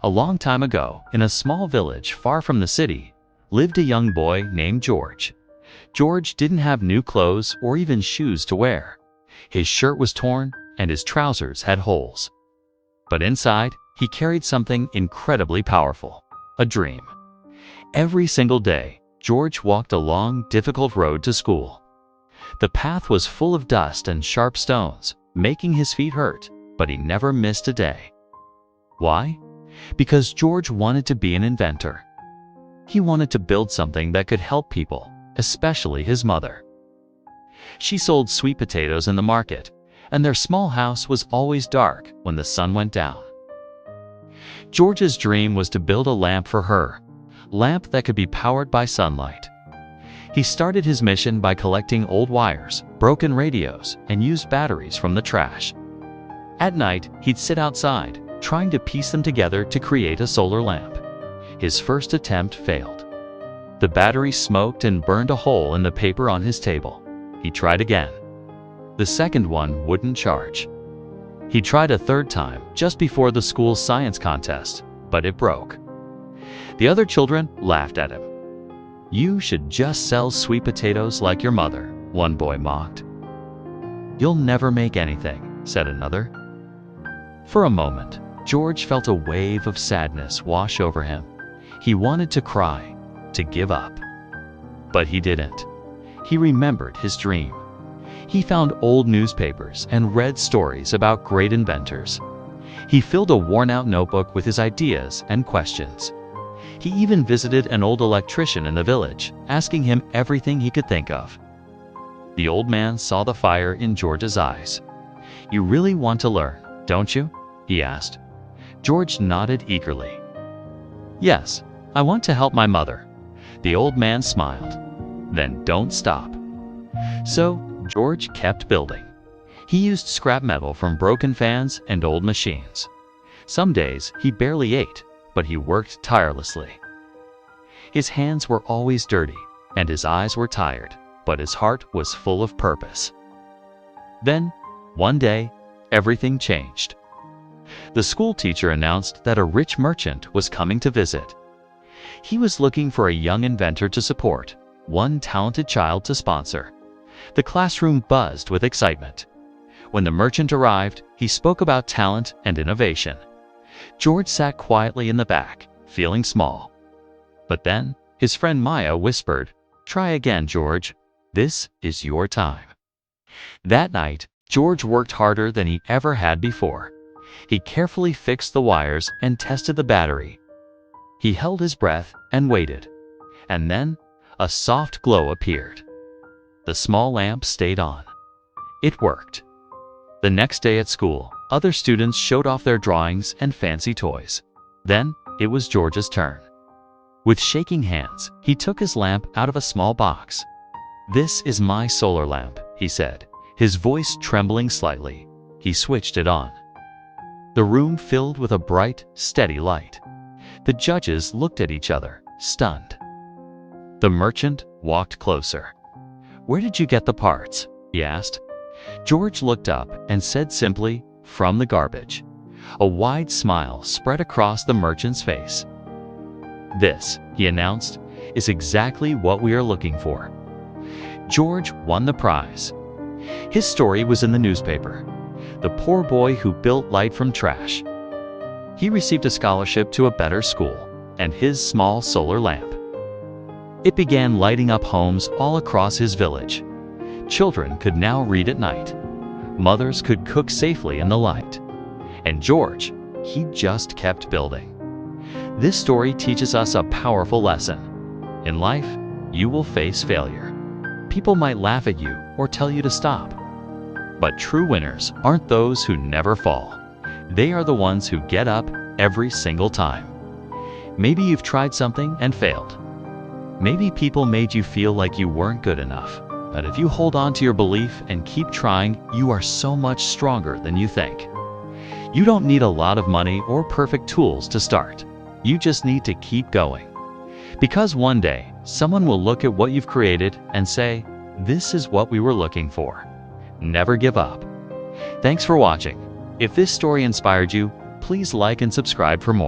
A long time ago, in a small village far from the city, lived a young boy named George. George didn't have new clothes or even shoes to wear. His shirt was torn and his trousers had holes. But inside, he carried something incredibly powerful, a dream. Every single day, George walked a long, difficult road to school. The path was full of dust and sharp stones, making his feet hurt, but he never missed a day. Why? Because George wanted to be an inventor. He wanted to build something that could help people, especially his mother. She sold sweet potatoes in the market, and their small house was always dark when the sun went down. George's dream was to build a lamp for her, a lamp that could be powered by sunlight. He started his mission by collecting old wires, broken radios, and used batteries from the trash. At night, he'd sit outside, trying to piece them together to create a solar lamp. His first attempt failed. The battery smoked and burned a hole in the paper on his table. He tried again. The second one wouldn't charge. He tried a third time just before the school's science contest, but it broke. The other children laughed at him. "You should just sell sweet potatoes like your mother," one boy mocked. "You'll never make anything," said another. For a moment, George felt a wave of sadness wash over him. He wanted to cry, to give up. But he didn't. He remembered his dream. He found old newspapers and read stories about great inventors. He filled a worn-out notebook with his ideas and questions. He even visited an old electrician in the village, asking him everything he could think of. The old man saw the fire in George's eyes. "You really want to learn, don't you?" he asked. George nodded eagerly. "Yes, I want to help my mother." The old man smiled. "Then don't stop." So George kept building. He used scrap metal from broken fans and old machines. Some days he barely ate, but he worked tirelessly. His hands were always dirty, and his eyes were tired, but his heart was full of purpose. Then, one day, everything changed. The school teacher announced that a rich merchant was coming to visit. He was looking for a young inventor to support, one talented child to sponsor. The classroom buzzed with excitement. When the merchant arrived, he spoke about talent and innovation. George sat quietly in the back, feeling small. But then, his friend Maya whispered, "Try again, George. This is your time." That night, George worked harder than he ever had before. He carefully fixed the wires and tested the battery. He held his breath and waited. And then, a soft glow appeared. The small lamp stayed on. It worked. The next day at school, other students showed off their drawings and fancy toys. Then, it was George's turn. With shaking hands, he took his lamp out of a small box. "This is my solar lamp," he said, his voice trembling slightly. He switched it on. The room filled with a bright, steady light. The judges looked at each other, stunned. The merchant walked closer. "Where did you get the parts?" he asked. George looked up and said simply, "From the garbage." A wide smile spread across the merchant's face. "This," he announced, "is exactly what we are looking for." George won the prize. His story was in the newspaper. The poor boy who built light from trash. He received a scholarship to a better school, and his small solar lamp. It began lighting up homes all across his village. Children could now read at night. Mothers could cook safely in the light. And George, he just kept building. This story teaches us a powerful lesson. In life, you will face failure. People might laugh at you or tell you to stop. But true winners aren't those who never fall. They are the ones who get up every single time. Maybe you've tried something and failed. Maybe people made you feel like you weren't good enough. But if you hold on to your belief and keep trying, you are so much stronger than you think. You don't need a lot of money or perfect tools to start. You just need to keep going. Because one day, someone will look at what you've created and say, "This is what we were looking for." Never give up. Thanks for watching. If this story inspired you, please like and subscribe for more.